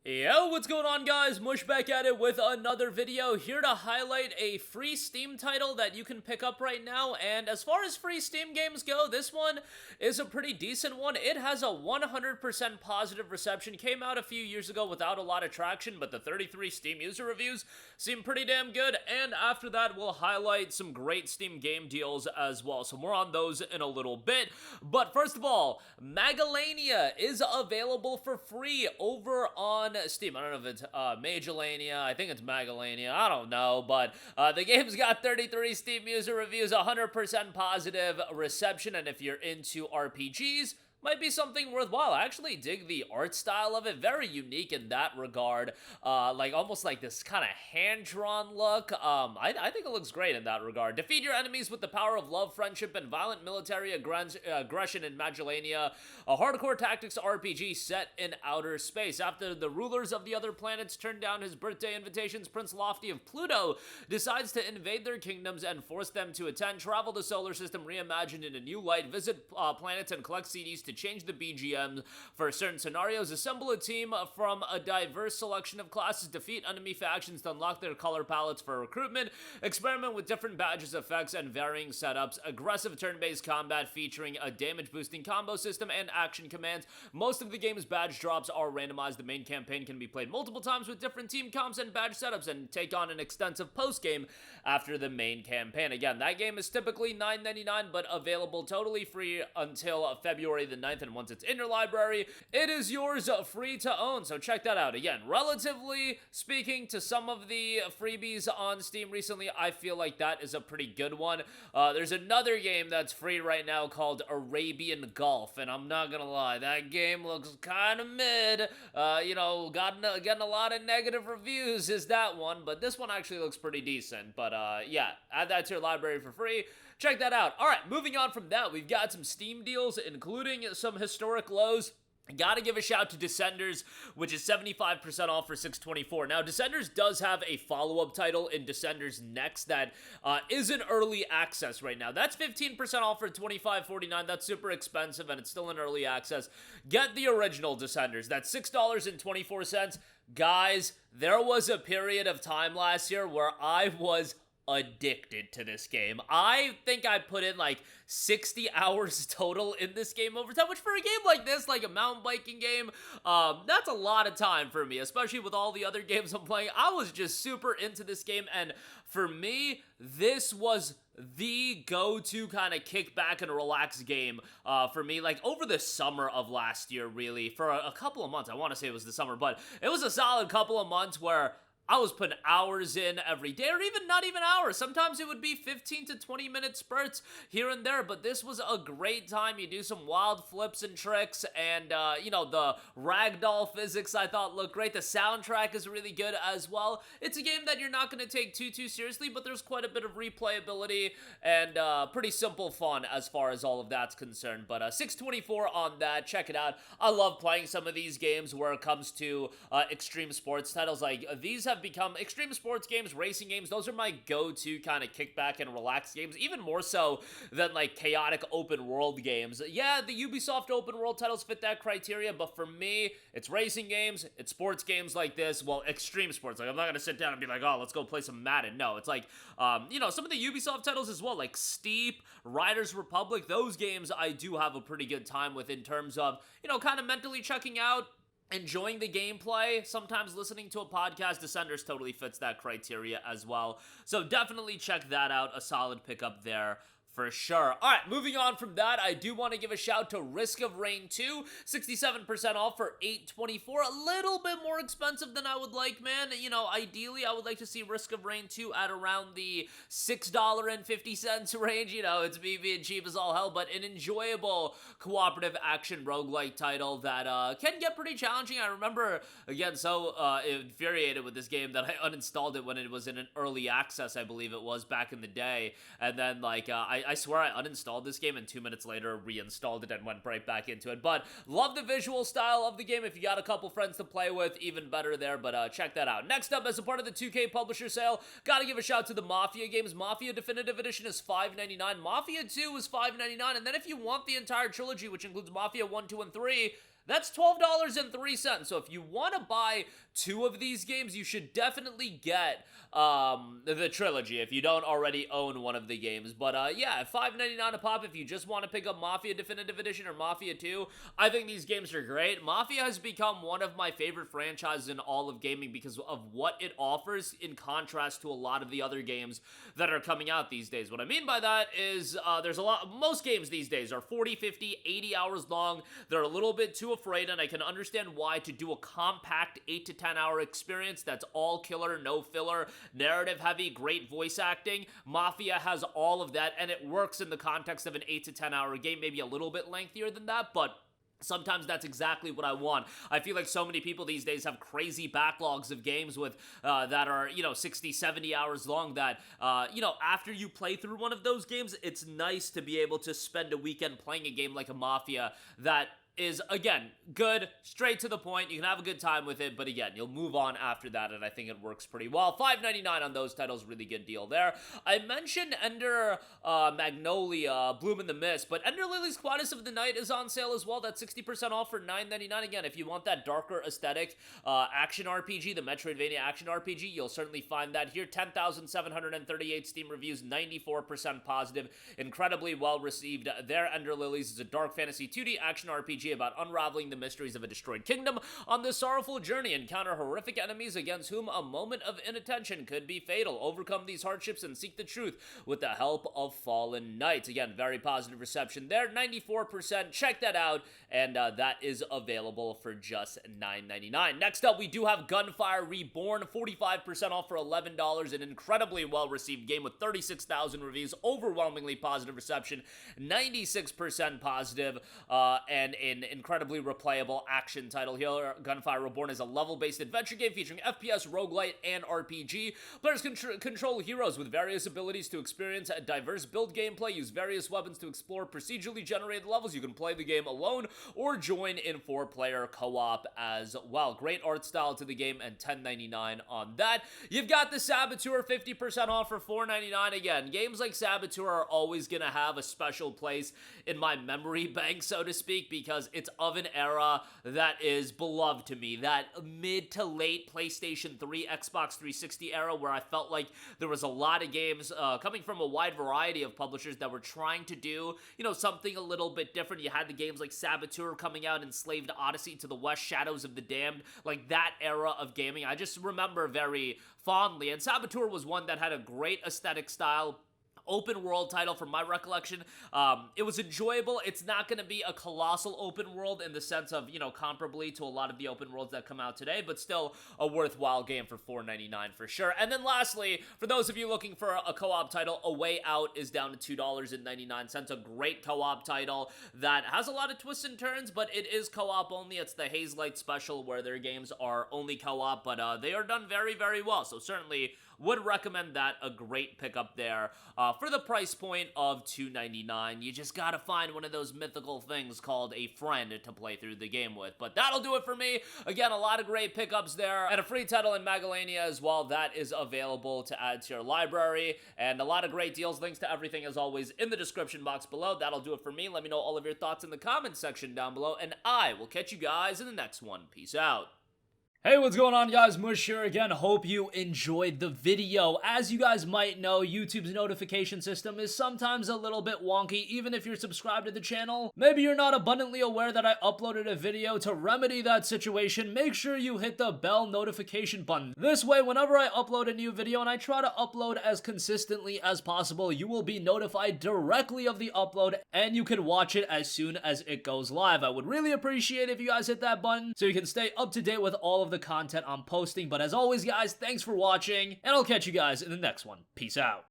Yo, what's going on, guys? Mush back at it with another video, here to highlight a free Steam title that you can pick up right now. And as far as free Steam games go, this one is a pretty decent one. It has a 100% positive reception. Came out a few years ago without a lot of traction, but the 33 Steam user reviews seem pretty damn good. And after that, we'll highlight some great Steam game deals as well. So more on those in a little bit. But first of all, Magalania is available for free over on Steam. I don't know if it's Magalania. I think it's Magalania. I don't know, but the game's got 33 Steam user reviews, 100% positive reception, and if you're into RPGs, might be something worthwhile. I actually dig the art style of it. Very unique in that regard. Like almost like this kind of hand-drawn look. I think it looks great in that regard. Defeat your enemies with the power of love, friendship, and violent military aggression in Magelania, a hardcore tactics RPG set in outer space. After the rulers of the other planets turn down his birthday invitations, Prince Lofty of Pluto decides to invade their kingdoms and force them to attend. Travel the solar system reimagined in a new light. Visit planets and collect CDs to change the BGM for certain scenarios. Assemble a team from a diverse selection of classes. Defeat enemy factions to unlock their color palettes for recruitment. Experiment with different badges, effects, and varying setups. Aggressive turn-based combat featuring a damage-boosting combo system and action commands. Most of the game's badge drops are randomized. The main campaign can be played multiple times with different team comps and badge setups and take on an extensive post-game after the main campaign. Again, that game is typically $9.99, but available totally free until February the 9th, and once it's in your library, it is yours free to own, so check that out. Again, relatively speaking to some of the freebies on Steam recently, I feel like that is a pretty good one. There's another game that's free right now called Arabian Gulf, and I'm not gonna lie, that game looks kind of mid. Getting a lot of negative reviews is that one, but this one actually looks pretty decent. But yeah, add that to your library for free. Check that out. All right, moving on from that, we've got some Steam deals, including some historic lows. Gotta give a shout to Descenders, which is 75% off for $6.24. Now, Descenders does have a follow-up title in Descenders Next that is in early access right now. That's 15% off for $25.49. That's super expensive, and it's still in early access. Get the original Descenders. That's $6.24. Guys, there was a period of time last year where I was addicted to this game. I think I put in like 60 hours total in this game over time, which for a game like this, like a mountain biking game, that's a lot of time for me, especially with all the other games I'm playing. I was just super into this game, and for me, this was the go-to kind of kick back and relax game for me, like over the summer of last year, really, for a couple of months. I want to say it was the summer, but it was a solid couple of months where I was putting hours in every day, or even not even hours. Sometimes it would be 15 to 20 minute spurts here and there, but this was a great time. You do some wild flips and tricks, and the ragdoll physics I thought looked great. The soundtrack is really good as well. It's a game that you're not going to take too seriously, but there's quite a bit of replayability and pretty simple fun as far as all of that's concerned. But $6.24 on that. Check it out. I love playing some of these games where it comes to extreme sports titles. Like these have become extreme sports games, racing games. Those are my go-to kind of kickback and relax games, even more so than like chaotic open world games. Yeah, the Ubisoft open world titles fit that criteria, but for me, it's racing games, it's sports games like this. Well, extreme sports. Like I'm not gonna sit down and be like, oh, let's go play some Madden. No, it's like some of the Ubisoft titles as well, like Steep, Riders Republic. Those games I do have a pretty good time with in terms of kind of mentally checking out, enjoying the gameplay, sometimes listening to a podcast. Descenders totally fits that criteria as well. So definitely check that out. A solid pickup there for sure. All right, moving on from that, I do want to give a shout to Risk of Rain 2, 67% off for $8.24. A little bit more expensive than I would like, man. Ideally, I would like to see Risk of Rain 2 at around the $6.50 range. It's me being cheap as all hell, but an enjoyable cooperative action roguelike title that can get pretty challenging. I remember, again, so infuriated with this game that I uninstalled it when it was in an early access, I believe it was, back in the day, and then, I swear I uninstalled this game and 2 minutes later reinstalled it and went right back into it. But love the visual style of the game. If you got a couple friends to play with, even better there, but check that out. Next up, as a part of the 2K publisher sale, gotta give a shout to the Mafia games. Mafia Definitive Edition is $5.99. Mafia 2 is $5.99, and then if you want the entire trilogy, which includes Mafia 1, 2, and 3, That's $12.03. So if you want to buy 2 of these games, you should definitely get the trilogy if you don't already own one of the games. But yeah, $5.99 a pop if you just want to pick up Mafia Definitive Edition or Mafia 2. I think these games are great. Mafia has become one of my favorite franchises in all of gaming because of what it offers in contrast to a lot of the other games that are coming out these days. What I mean by that is there's most games these days are 40, 50, 80 hours long. They're a little bit too afraid, and I can understand why, to do a compact 8 to 10 hour experience that's all killer, no filler, narrative heavy, great voice acting. Mafia has all of that, and it works in the context of an 8 to 10 hour game, maybe a little bit lengthier than that, but sometimes that's exactly what I want. I feel like so many people these days have crazy backlogs of games with that are, 60, 70 hours long that, after you play through one of those games, it's nice to be able to spend a weekend playing a game like a Mafia that is, again, good, straight to the point. You can have a good time with it, but again, you'll move on after that, and I think it works pretty well. $5.99 on those titles, really good deal there. I mentioned Ender Magnolia, Bloom in the Mist, but Ender Lilies Quietus of the Night is on sale as well. That's 60% off for $9.99. Again, if you want that darker aesthetic action RPG, the Metroidvania action RPG, you'll certainly find that here. 10,738 Steam reviews, 94% positive, incredibly well received there. Ender Lilies is a dark fantasy 2D action RPG about unraveling the mysteries of a destroyed kingdom. On this sorrowful journey, encounter horrific enemies against whom a moment of inattention could be fatal. Overcome these hardships and seek the truth with the help of fallen knights. Again, very positive reception there, 94%. Check that out, and that is available for just $9.99. Next up, we do have Gunfire Reborn, 45% off for $11. An incredibly well-received game with 36,000 reviews, overwhelmingly positive reception, 96% positive, and an incredibly replayable action title here. Gunfire Reborn is a level-based adventure game featuring FPS, roguelite, and RPG. Players control heroes with various abilities to experience a diverse build gameplay, use various weapons to explore procedurally generated levels. You can play the game alone or join in 4-player co-op as well. Great art style to the game, and $10.99 on that. You've got the Saboteur, 50% off for $4.99. Again, games like Saboteur are always going to have a special place in my memory bank, so to speak, because it's of an era that is beloved to me, that mid to late PlayStation 3, Xbox 360 era, where I felt like there was a lot of games coming from a wide variety of publishers that were trying to do, something a little bit different. You had the games like Saboteur coming out, Enslaved Odyssey, To the West, Shadows of the Damned, like that era of gaming. I just remember very fondly, and Saboteur was one that had a great aesthetic style, open world title from my recollection. It was enjoyable. It's not going to be a colossal open world in the sense of, comparably to a lot of the open worlds that come out today, but still a worthwhile game for $4.99 for sure. And then lastly, for those of you looking for a co-op title, A Way Out is down to $2.99. A great co-op title that has a lot of twists and turns, but it is co-op only. It's the Hazelight Special, where their games are only co-op, but they are done very, very well. So certainly would recommend that. A great pickup there for the price point of $2.99. You just gotta find one of those mythical things called a friend to play through the game with. But that'll do it for me. Again, a lot of great pickups there, and a free title in Magalania as well that is available to add to your library, and a lot of great deals. Links to everything, as always, in the description box below. That'll do it for me. Let me know all of your thoughts in the comments section down below, and I will catch you guys in the next one. Peace out. Hey, what's going on, guys? Mush here again. Hope you enjoyed the video. As you guys might know, YouTube's notification system is sometimes a little bit wonky, even if you're subscribed to the channel. Maybe you're not abundantly aware that I uploaded a video. To remedy that situation, make sure you hit the bell notification button. This way, whenever I upload a new video, and I try to upload as consistently as possible, you will be notified directly of the upload, and you can watch it as soon as it goes live. I would really appreciate if you guys hit that button so you can stay up to date with all of the content I'm posting. But as always, guys, thanks for watching, and I'll catch you guys in the next one. Peace out.